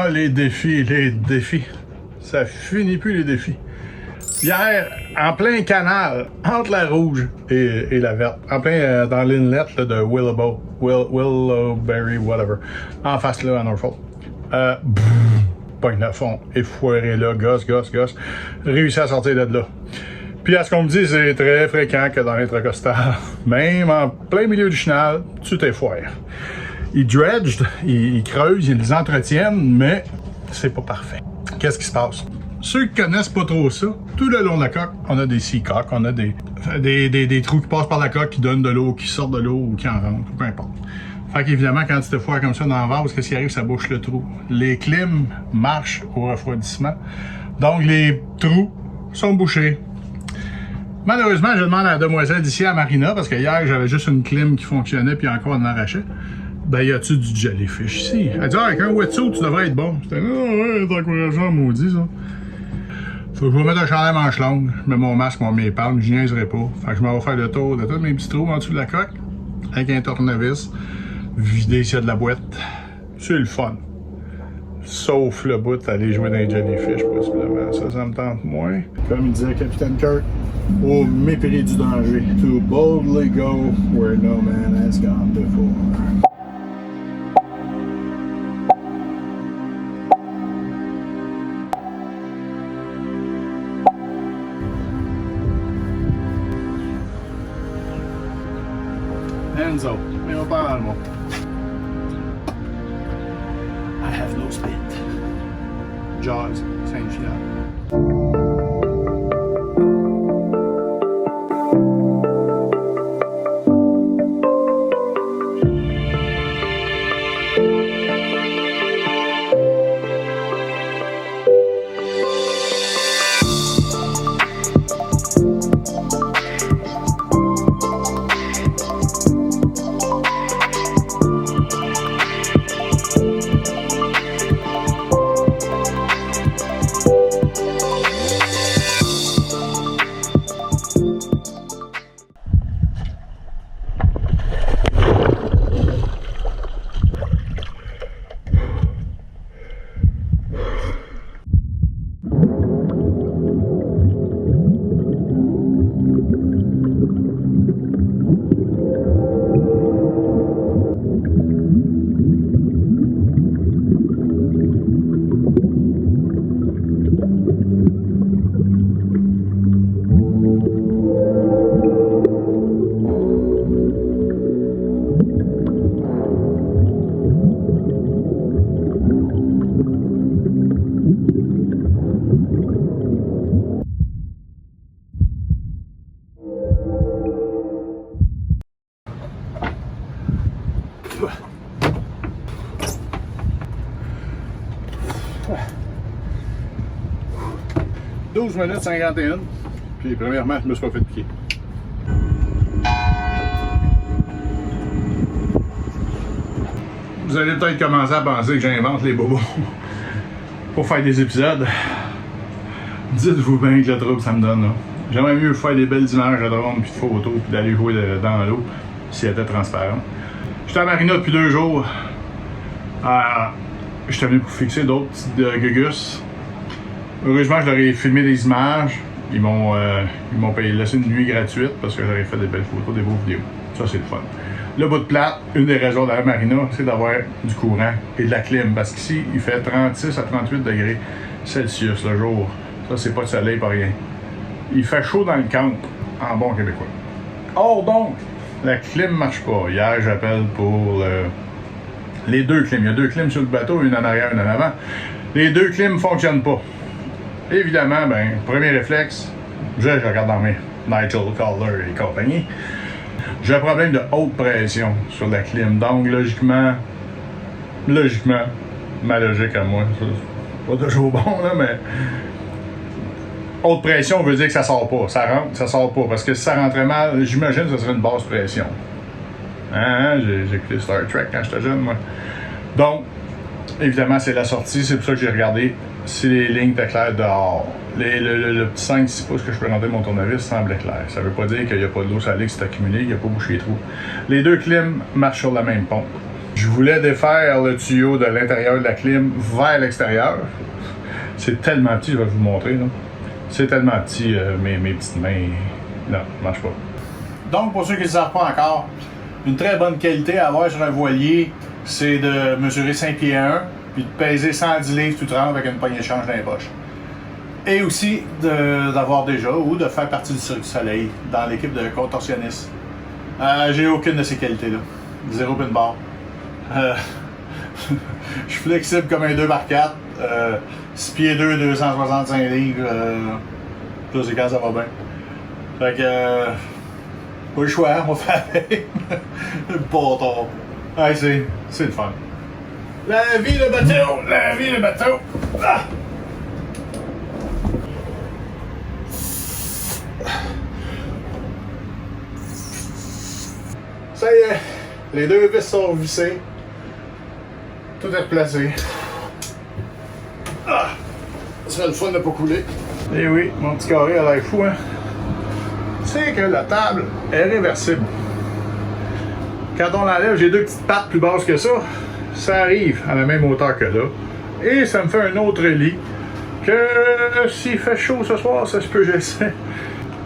Ah, les défis, les défis. Ça finit plus, les défis. Hier, en plein canal, entre la rouge et la verte, en plein dans l'inlet de Willowberry, whatever, en face là, à Norfolk. Pogne le fond, effoiré là, gosse, réussi à sortir de là. Puis à ce qu'on me dit, c'est très fréquent que dans l'intracostal, même en plein milieu du chenal, tu t'effoires. Ils dredgent, ils creusent, ils les entretiennent, mais c'est pas parfait. Qu'est-ce qui se passe? Ceux qui connaissent pas trop ça, tout le long de la coque, on a des sea-cocks, on a des trous qui passent par la coque, qui donnent de l'eau, qui sortent de l'eau ou qui en rentrent, peu importe. Fait qu'évidemment, quand tu te foires comme ça dans le vase, qu'est-ce qui arrive? Ça bouche le trou. Les clims marchent au refroidissement, donc les trous sont bouchés. Malheureusement, je demande à la demoiselle d'ici à Marina, parce que hier, j'avais juste une clim qui fonctionnait, puis encore on en arrachait. Ben, y a-tu du jellyfish ici? Elle dit, avec un wetsuit, tu devrais être bon. J'étais, ouais, c'est encourageant, maudit, ça. Faut que je vais mettre un chandail manche longue, je mets mon masque, mon palmes, je niaiserai pas. Fait que je m'en vais faire le tour de tous mes petits trous en dessous de la coque, avec un tournevis, vider s'il y a de la boîte. C'est le fun. Sauf le bout d'aller jouer dans les jellyfish, possiblement. Ça me tente moins. Comme disait Capitaine Kirk, au mépris du danger. To boldly go where no man has gone before. Enzo, mais on parle allemand. I have no spit. Jaws, Saint-Jean. « 12 minutes 51. Puis premièrement, je me suis pas fait piquer. Vous allez peut-être commencer à penser que j'invente les bobos pour faire des épisodes. Dites-vous bien que le trouble ça me donne là. J'aimerais mieux faire des belles images de drone puis de photos puis d'aller jouer dans l'eau si elle était transparente. J'étais à Marina depuis 2 jours. J'étais venu pour fixer d'autres petites gugus. Heureusement, je leur ai filmé des images. Ils m'ont laissé une nuit gratuite parce que j'aurais fait des belles photos, des beaux vidéos. Ça, c'est le fun. Le bout de plate, une des raisons de la marina, c'est d'avoir du courant et de la clim. Parce qu'ici, il fait 36 à 38 degrés Celsius le jour. Ça, c'est pas de soleil, pas rien. Il fait chaud dans le camp, en bon québécois. Or donc, la clim marche pas. Hier, j'appelle pour les 2 clims. Il y a 2 clims sur le bateau, une en arrière, une en avant. Les 2 clims fonctionnent pas. Évidemment, ben, premier réflexe, je regarde dans mes Nigel Calder et compagnie. J'ai un problème de haute pression sur la clim. Donc, logiquement, ma logique à moi, c'est pas toujours bon, là, mais haute pression veut dire que ça sort pas. Ça rentre, ça sort pas. Parce que si ça rentrait mal, j'imagine que ce serait une basse pression. Hein? J'ai écouté Star Trek quand j'étais jeune, moi. Donc, évidemment, c'est la sortie. C'est pour ça que j'ai regardé si les lignes étaient claires dehors. Le petit 5-6 pouces que je peux rentrer mon tournevis semblait clair. Ça veut pas dire qu'il n'y a pas de l'eau salée qui s'est accumulée, il n'y a pas bouché les trous. Les 2 clims marchent sur la même pompe. Je Je voulais défaire le tuyau de l'intérieur de la clim vers l'extérieur. C'est tellement petit, je vais vous montrer. Là. C'est tellement petit, mes petites mains. Non, ça marche pas. Donc, pour ceux qui ne le savent pas encore, une très bonne qualité à avoir sur un voilier, c'est de mesurer 5 pieds 1 puis de peser 110 livres tout rentre avec une poignée de change dans les poches. Et aussi d'avoir déjà ou de faire partie du Cirque du Soleil dans l'équipe de contorsionnistes. J'ai aucune de ces qualités-là. Zéro pin bar. Je suis flexible comme un 2x4. 6 pieds 2, 265 livres. Plus et quand ça va bien. Fait que. Pas le choix, on va faire avec. Bâtard. Ouais, c'est le fun. La vie de bateau! La vie de bateau! Ah! Ça y est, les deux vis sont vissées. Tout est replacé. Ah! Ça serait le fun de pas couler. Eh oui, mon petit carré a l'air fou, hein? Tu sais que la table est réversible. Quand on l'enlève, j'ai deux petites pattes plus basses que ça. Ça arrive à la même hauteur que là. Et ça me fait un autre lit que s'il fait chaud ce soir, ça se peut j'essaie.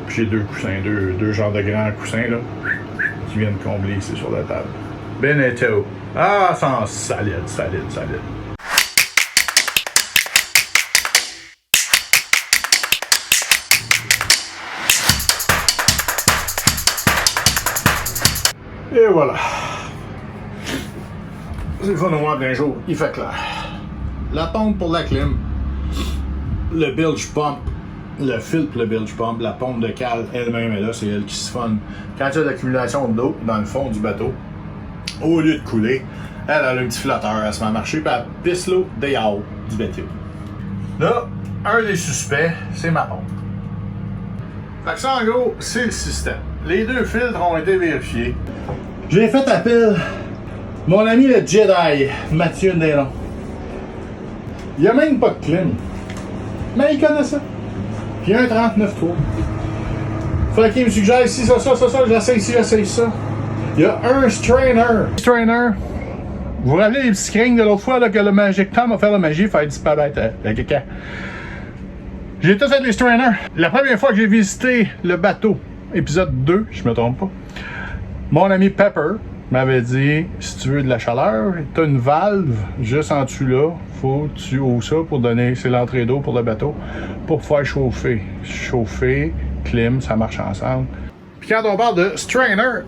Puis j'ai deux coussins, deux genres de grands coussins là, qui viennent combler ici sur la table. Beneteau. Ah, ça sent solide. Et voilà. C'est le fun au moins d'un jour, il fait clair. La pompe pour la clim, le bilge pump, le filtre, le bilge pump, la pompe de cale elle-même est là, c'est elle qui siphonne. Quand il y a de l'accumulation d'eau dans le fond du bateau, au lieu de couler, elle a un petit flotteur, elle se met à marcher, puis elle pisse l'eau dehors du bateau. Là, un des suspects, c'est ma pompe. Fait que ça, en gros, c'est le système. Les deux filtres ont été vérifiés. J'ai fait appel mon ami le Jedi, Mathieu Néron. Il n'y a même pas de clim. Mais il connaît ça. Puis il y a un 39.3. Fait qu'il me suggère ici, ça, j'essaie ici, j'essaie ça. Il y a un strainer. Vous vous rappelez les petits screens de l'autre fois là, que le Magic Tom a fait la magie, faire disparaître le caca. J'ai tout fait les strainers. La première fois que j'ai visité le bateau, épisode 2, je me trompe pas, mon ami Pepper m'avait dit, si tu veux de la chaleur, t'as une valve juste en dessous là, faut que tu ouvres ça pour donner, c'est l'entrée d'eau pour le bateau, pour faire chauffer. Chauffer, clim, ça marche ensemble. Puis quand on parle de strainer,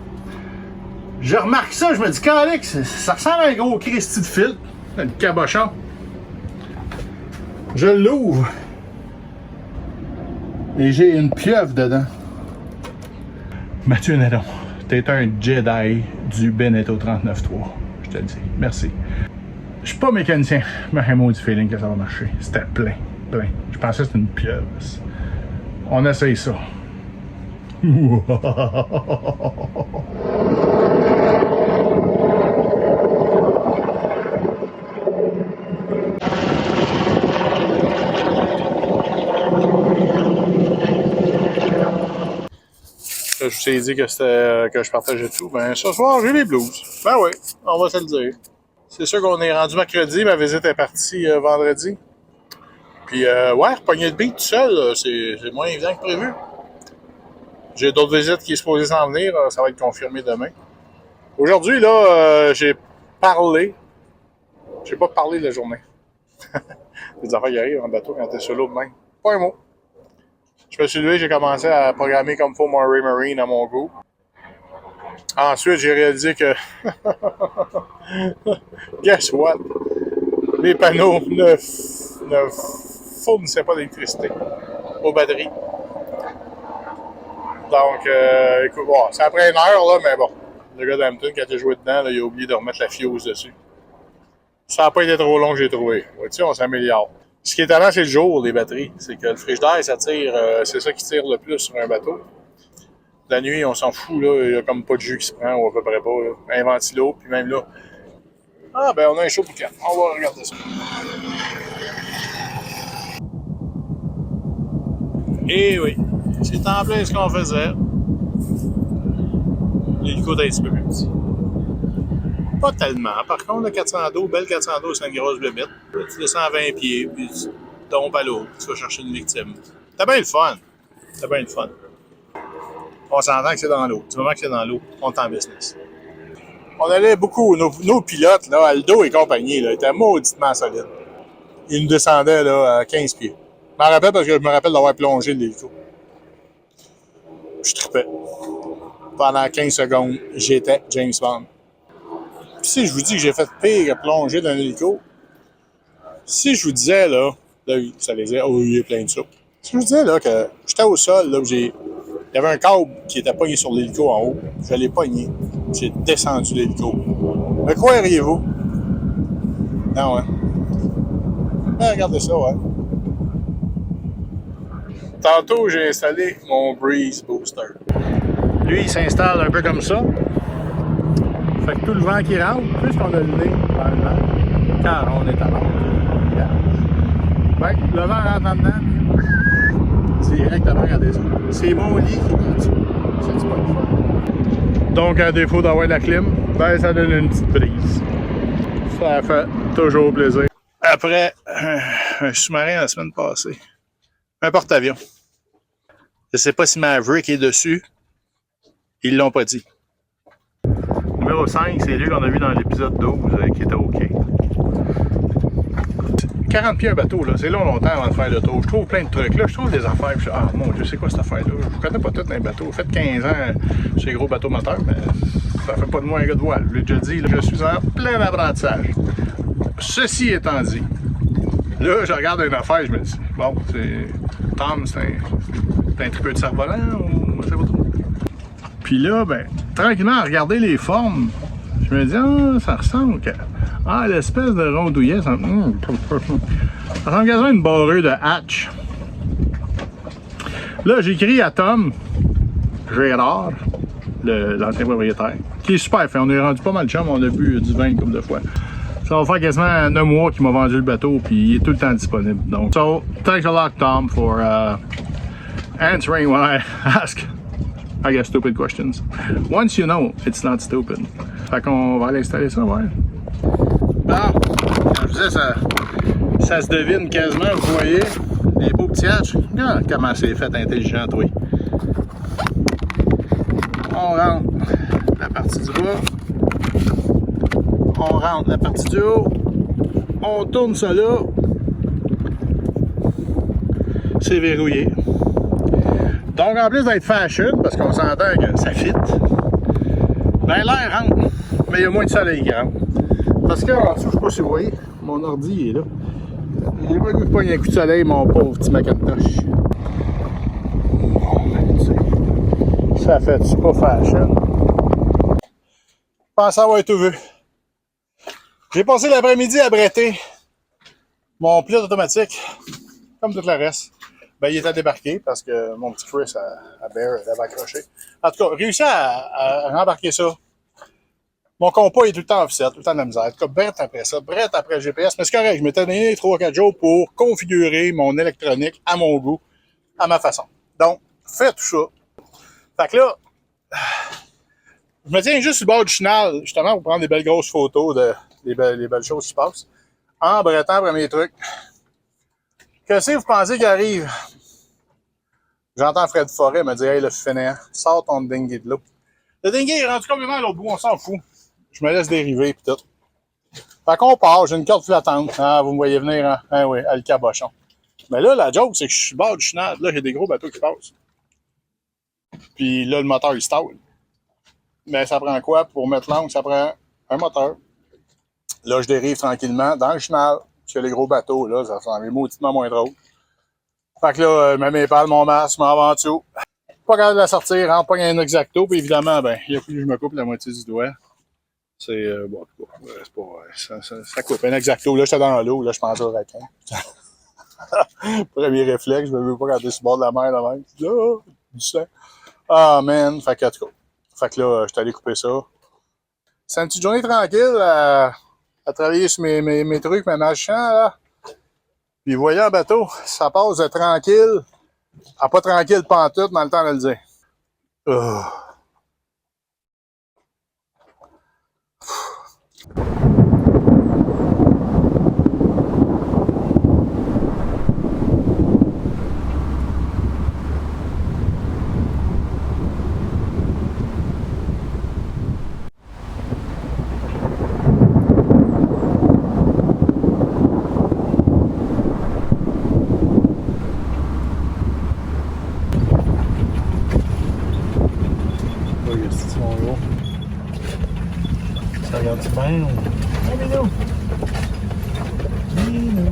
je remarque ça, je me dis, Calix, ça ressemble à un gros Christy de filtre, le cabochon. Je l'ouvre. Et j'ai une pieuvre dedans. Mathieu Néron, t'es un Jedi du Beneteau 39.3. Je te le dis. Merci. Je suis pas mécanicien, mais j'ai un maudit feeling que ça va marcher. C'était plein. Je pensais que c'était une pieuvre. On essaye ça. Je vous ai dit que je partageais tout. Ben, ce soir, j'ai les blues. Ben oui, on va se le dire. C'est sûr qu'on est rendu mercredi. Ma visite est partie vendredi. Puis, ouais, repogner le beat tout seul, c'est moins évident que prévu. J'ai d'autres visites qui sont supposées s'en venir. Ça va être confirmé demain. Aujourd'hui, là, j'ai parlé. J'ai pas parlé de la journée. Les affaires qui arrivent en bateau quand t'es solo de même. Pas un mot. Je me suis levé, j'ai commencé à programmer comme faut mon Ray Marine à mon goût. Ensuite, j'ai réalisé que... Guess what? Les panneaux ne fournissaient pas d'électricité aux batteries. Donc, écoute, bon, c'est après une heure, là, mais bon. Le gars d'Hampton, quand il a joué dedans, là, il a oublié de remettre la fuse dessus. Ça n'a pas été trop long, j'ai trouvé. Ouais, tu sais, on s'améliore. Ce qui est étonnant, c'est le jour, les batteries. C'est que le frigidaire, ça tire, c'est ça qui tire le plus sur un bateau. La nuit, on s'en fout, là. Il n'y a comme pas de jus qui se prend, ou à peu près pas. Là. Un ventilo, puis même là. Ah, ben, on a un chaud boucan. On va regarder ça. Et oui, c'est en plein ce qu'on faisait. L'hélico est un petit peu plus petit. Pas tellement. Par contre, le 412, belle 412, c'est une grosse bébête. Tu descends à 20 pieds, puis tu tombes à l'eau, tu vas chercher une victime. T'as bien le fun. T'as bien le fun. On s'entend que c'est dans l'eau. Du moment que c'est dans l'eau, on est en business. On allait beaucoup, nos pilotes, là, Aldo et compagnie, là, étaient mauditement solides. Ils nous descendaient là, à 15 pieds. Je m'en rappelle parce que je me rappelle d'avoir plongé l'hélico. Je tripais. Pendant 15 secondes, j'étais James Bond. Puis si je vous dis que j'ai fait pire que plonger dans l'hélico, si je vous disais, là vous allez dire, oh, il est plein de ça. Si je vous disais, là, que j'étais au sol, là, il y avait un câble qui était pogné sur l'hélico en haut. Je l'ai pogné. J'ai descendu l'hélico. Mais croiriez-vous? Non, hein? Ah, regardez ça, ouais. Tantôt, j'ai installé mon Breeze Booster. Lui, il s'installe un peu comme ça. Fait que tout le vent qui rentre, plus qu'on a le nez dans le vent, car on est à l'ordre. Fait que le vent rentre en dedans, directement, regardez ça. C'est mon lit qui est en dessous. C'est pas le fun. Donc, à défaut d'avoir la clim, ben ça donne une petite brise. Ça fait toujours plaisir. Après un sous-marin la semaine passée, un porte-avions. Je sais pas si Maverick est dessus. Ils l'ont pas dit. Numéro 5, c'est lui qu'on a vu dans l'épisode 12 qui était OK. 40 pieds un bateau, là, c'est longtemps avant de faire le tour. Je trouve plein de trucs. Là, je trouve des affaires. Puis ah mon Dieu, c'est quoi cette affaire-là? Je ne connais pas tout un bateau. J'ai fait 15 ans chez les gros bateaux moteurs, mais ça fait pas de moi un gars de voile. Je l'ai déjà dit, là, je suis en plein apprentissage. Ceci étant dit, là, je regarde une affaire, je me dis, bon, c'est. Tom, c'est un tripeux de cerf-volant ou je sais pas trop. Puis là, ben, tranquillement, à regarder les formes, je me dis, ah, ça ressemble à l'espèce de rondouillet. Ça ressemble quasiment à une barreuse de hatch. Là, j'écris à Tom Gérard, l'ancien propriétaire, qui est super fin. On est rendu pas mal de chum, on a bu du vin une couple de fois. Ça va faire quasiment 9 mois qu'il m'a vendu le bateau, puis il est tout le temps disponible. Donc, so, thanks a lot, Tom, for answering when I ask, I guess, stupid questions. Once you know, it's not stupid. Fait qu'on va aller installer ça, ouais. Bon, comme je disais, ça se devine quasiment, vous voyez, les beaux petits hatchs. Regarde comment c'est fait intelligent, toi. On rentre la partie du bas. On rentre la partie du haut. On tourne ça là. C'est verrouillé. Donc, en plus d'être fashion, parce qu'on s'entend que ça fit, ben l'air rentre, mais il y a moins de soleil qui rentre. Parce que, en dessous, je sais pas si vous voyez, mon ordi est là. J'ai pas le goût de pogner un coup de soleil, mon pauvre petit Macintosh. Ça fait pas fashion. Je pense avoir tout vu. J'ai passé l'après-midi à bretter mon pilote automatique, comme tout le reste. Ben, il était débarqué parce que mon petit Chris à Bear l'avait accroché. En tout cas, réussi à rembarquer ça. Mon compas est tout le temps offset, tout le temps de la misère. En tout cas, brette après ça, brette après le GPS. Mais c'est correct, je m'étais donné 3-4 jours pour configurer mon électronique à mon goût, à ma façon. Donc, fais tout ça. Fait que là, je me tiens juste sur le bord du chenal, justement, pour prendre des belles grosses photos des belles choses qui se passent. En brettant, premier truc. Qu'est-ce que vous pensez qui arrive? J'entends Fred Forêt me dire, hey, le fainéant, sors ton dinghy de l'eau. Le dinghy est rendu complètement à l'autre bout, on s'en fout. Je me laisse dériver, pis tout. Fait qu'on part, j'ai une corde flottante. Ah, vous me voyez venir, hein? Ah oui, à le cabochon. Mais là, la joke, c'est que je suis sur le bord du chenal. Là, j'ai des gros bateaux qui passent. Puis là, le moteur, il stalle. Mais ça prend quoi pour mettre l'angle? Ça prend un moteur. Là, je dérive tranquillement dans le chenal. Parce que les gros bateaux, là, ça semble mauditement moins drôle. Fait que là, je mets mes pales, mon masque, je m'en vais en dessous. Pas capable de la sortir, rentre pas un exacto. Puis évidemment, ben, il a fallu que je me coupe la moitié du doigt. C'est, bon, c'est pas, ça coupe. Un exacto, là, j'étais dans l'eau, là, je pensais au requin. Premier réflexe, je me veux pas quand t'es sur le bord de la mer, là, même. Là, du sang. Ah, man. Fait que, en tout cas. Fait que là, je suis allé couper ça. C'est une petite journée tranquille à travailler sur mes trucs, mes machins, là. Puis, vous voyez, en bateau, ça passe de tranquille à pas tranquille pantoute dans le temps de le dire. c'est mon gros. Ça regarde-tu bien? Ah, Minou!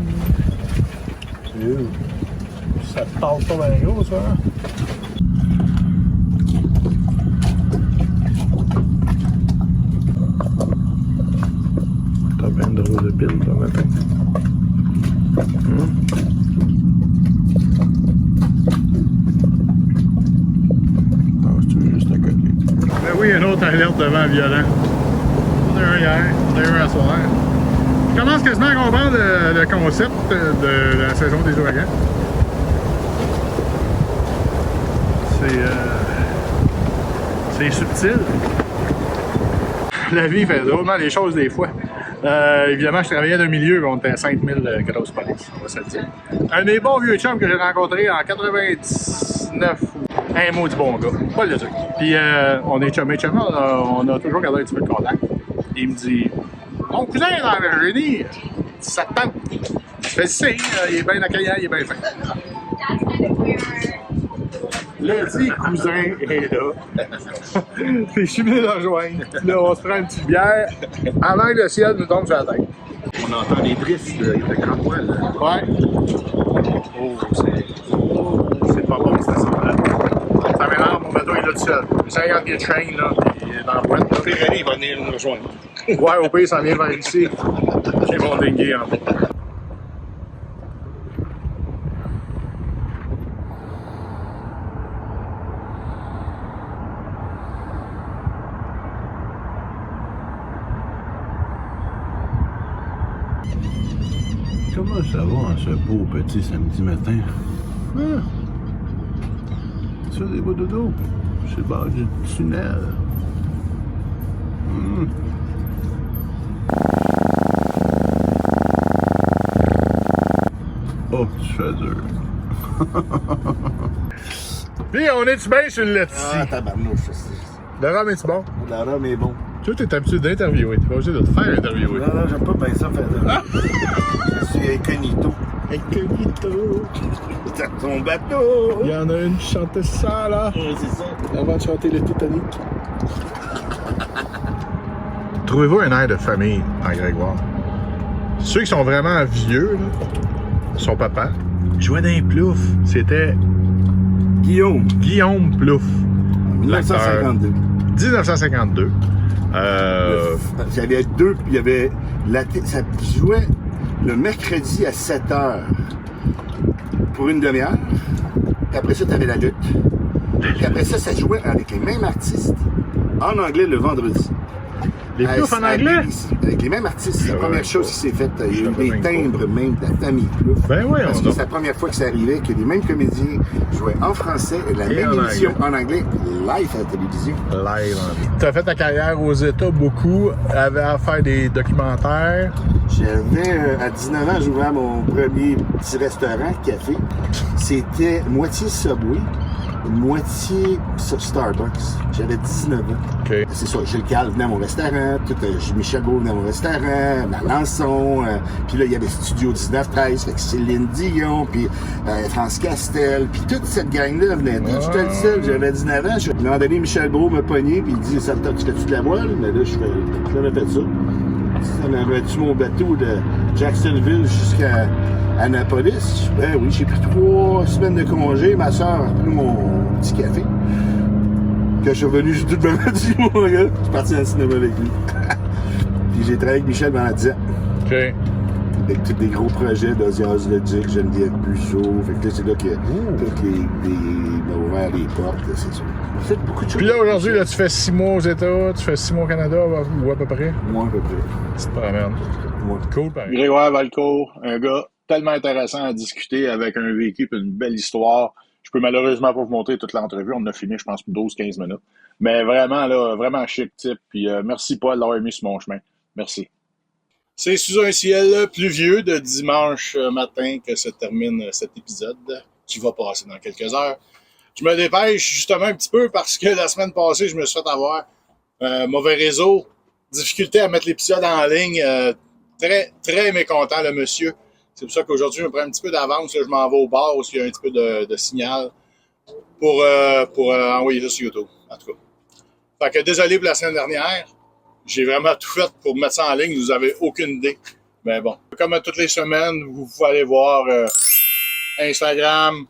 Minou! Ça te parle pas bien gros, ça, hein? T'as bien de drôle de pile, toi, matin. Non, c'est juste à côté. Ben oui, une autre alerte de vent violent. On a eu un hier, on a eu un soir. Je commence quasiment à comprendre le concept de la saison des ouragans. C'est subtil. La vie fait drôlement les choses des fois. Évidemment, je travaillais dans le milieu, on était à 5000 grosses police, on va se le dire. Un des bons vieux chums que j'ai rencontré en 99, un mot du bon gars, pas le truc. Puis on est chumé, on a toujours gardé un petit peu de contact. Il me dit, mon cousin est dans la Virginie, ça te tente. Je fais le signe, il est bien accueillant, il est bien fin. Le dit cousin est là. Puis je suis venu le rejoindre. Là, on se prend une petite bière avant que le ciel nous tombe sur la tête. On entend des drifts de grand poil. Ouais. Oh, c'est pas bon, cette façon-là. Ça m'énerve, mon bateau, il est là tout seul. Ça regarde qu'il y a train, là, puis il est dans la boîte. Au pire, il va venir nous rejoindre. Ouais, au pire, il s'en vient vers ici. J'ai mon dinghy en bas. Comment ça va en ce beau petit samedi matin? Ah. Tu fais des beaux dodo? Je suis le bord du tunnel. Oh, tu fais dur. Puis, on est-tu bien sur le lait ici? Ah, tabarnouche. Le rhum est-tu bon? Le rhum est bon. Tu t'es habitué d'interviewer. T'es pas obligé de te faire interviewer. Non, j'aime pas bien ça faire de... Je suis incognito. Incognito. C'est ton bateau. Il y en a une qui chantait ça, là. Ouais, c'est ça. Avant de chanter le Titanic. Trouvez-vous un air de famille en Grégoire? Ceux qui sont vraiment vieux, là, son papa, jouait dans les Plouf. C'était Guillaume Plouf. 1952. 1952. J'avais deux, il y avait ça jouait le mercredi à 7h pour une demi-heure. Puis après ça, tu avais la lutte. Puis après ça, ça jouait avec les mêmes artistes en anglais le vendredi. Les Plouf en anglais? Avec les mêmes artistes. C'est la première chose qui s'est faite. Il y a eu des timbres même de la famille Plouf. Ben oui, parce que c'est la première fois que ça arrivait que les mêmes comédiens jouaient en français et la même émission en anglais live à la télévision. Live. Tu as fait ta carrière aux États beaucoup, avait à faire des documentaires. J'avais, à 19 ans, j'ouvrais mon premier petit restaurant, café. C'était moitié Subway, moitié sur Starbucks. J'avais 19 ans. Okay. C'est ça, Gilles Cal venait à mon restaurant, Michel Gault venait à mon restaurant, Malençon, puis là, il y avait Studio 1913, fait que Céline Dion, puis France Castel, puis toute cette gang-là venait. J'étais le seul, j'avais 19 ans. À un moment donné, Michel Brault m'a pogné, puis il dit, ça tu fais-tu de la voile? Mais là, j'avais fait ça. On avait-tu mon bateau de Jacksonville jusqu'à Annapolis? Ben oui, j'ai pris 3 semaines de congé. Ma soeur a pris mon petit café. Quand je suis revenu, j'ai tout le même dit, mon gars. Je suis parti dans le cinéma avec lui. Puis j'ai travaillé avec Michel pendant 10 ans. OK. Avec tous des gros projets d'Ozzy Osbourne, Geneviève Busseau. Fait que là, c'est là que m'a ouvert les portes, c'est sûr. J'ai fait beaucoup de choses. Puis là, aujourd'hui, là, tu fais 6 mois aux États, tu fais 6 mois au Canada, ou à peu près? Moi, à peu près. C'est pas mal. Moi. Cool, pareil. Grégoire Valcourt, un gars tellement intéressant à discuter avec un vécu et une belle histoire. Je peux malheureusement pas vous montrer toute l'entrevue. On a fini, je pense, 12-15 minutes. Mais vraiment, là, vraiment chic type. Puis merci, Paul, d'avoir mis sur mon chemin. Merci. C'est sous un ciel pluvieux de dimanche matin que se termine cet épisode qui va passer dans quelques heures. Je me dépêche justement un petit peu parce que la semaine passée, je me suis fait avoir mauvais réseau, difficulté à mettre l'épisode en ligne, très, très mécontent le monsieur. C'est pour ça qu'aujourd'hui, je me prends un petit peu d'avance. Je m'en vais au bar où il y a un petit peu de signal pour envoyer ça sur YouTube. En tout cas, Fait que désolé pour la semaine dernière. J'ai vraiment tout fait pour mettre ça en ligne. Vous n'avez aucune idée. Mais bon, comme à toutes les semaines, vous pouvez aller voir Instagram,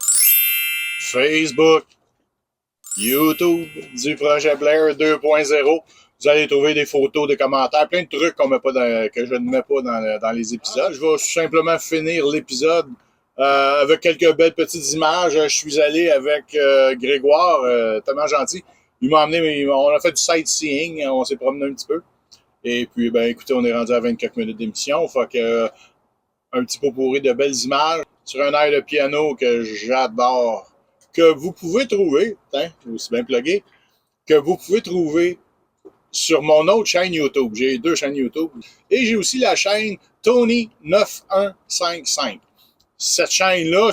Facebook, YouTube du projet Blair 2.0. Vous allez trouver des photos, des commentaires, plein de trucs que je ne mets pas dans les épisodes. Je vais simplement finir l'épisode avec quelques belles petites images. Je suis allé avec Grégoire, tellement gentil. Il m'a emmené, on a fait du sightseeing, on s'est promené un petit peu. Et puis, ben écoutez, on est rendu à 24 minutes d'émission. Fait que un petit pot pourri de belles images sur un air de piano que j'adore, que vous pouvez trouver, aussi bien plugué, que vous pouvez trouver sur mon autre chaîne YouTube. J'ai 2 chaînes YouTube. Et j'ai aussi la chaîne Tony9155. Cette chaîne-là,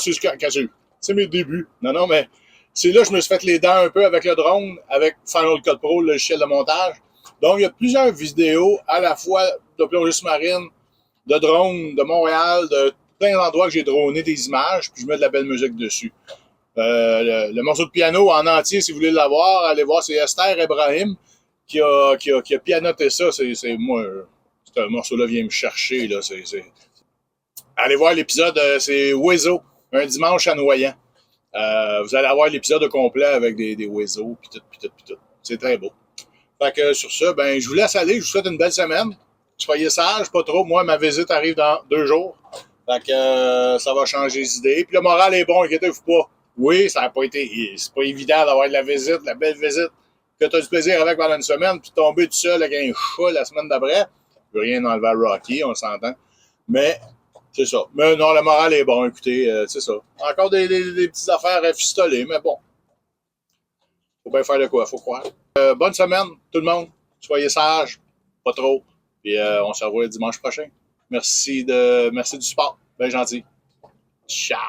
c'est mes débuts. Non, mais c'est là que je me suis fait les dents un peu avec le drone, avec Final Cut Pro, le logiciel de montage. Donc, il y a plusieurs vidéos à la fois de plongée sous-marine, de drone, de Montréal, de plein d'endroits que j'ai droné des images, puis je mets de la belle musique dessus. Le morceau de piano en entier, si vous voulez l'avoir, allez voir, c'est Esther Ibrahim qui a pianoté ça. Moi, ce morceau-là vient me chercher. Là. Allez voir l'épisode, c'est Oiseau, un dimanche à Noyant. Vous allez avoir l'épisode au complet avec des oiseaux, puis tout. C'est très beau. Fait que sur ça, ben je vous laisse aller. Je vous souhaite une belle semaine. Soyez sages, pas trop. Moi, ma visite arrive dans 2 jours. Fait que ça va changer les idées. Puis le moral est bon, inquiétez-vous pas. Oui, ça n'a pas été... C'est pas évident d'avoir de la visite, la belle visite, que tu as du plaisir avec pendant une semaine, puis tomber tout seul avec un chat la semaine d'après. Je veux rien enlever à Rocky, on s'entend. Mais c'est ça. Mais non, le moral est bon, écoutez, c'est ça. Encore des petites affaires à fistoler, mais bon. Faut bien faire de quoi, faut croire. Bonne semaine, tout le monde. Soyez sages, pas trop. Puis on se revoit dimanche prochain. Merci du support. Bien gentil. Ciao.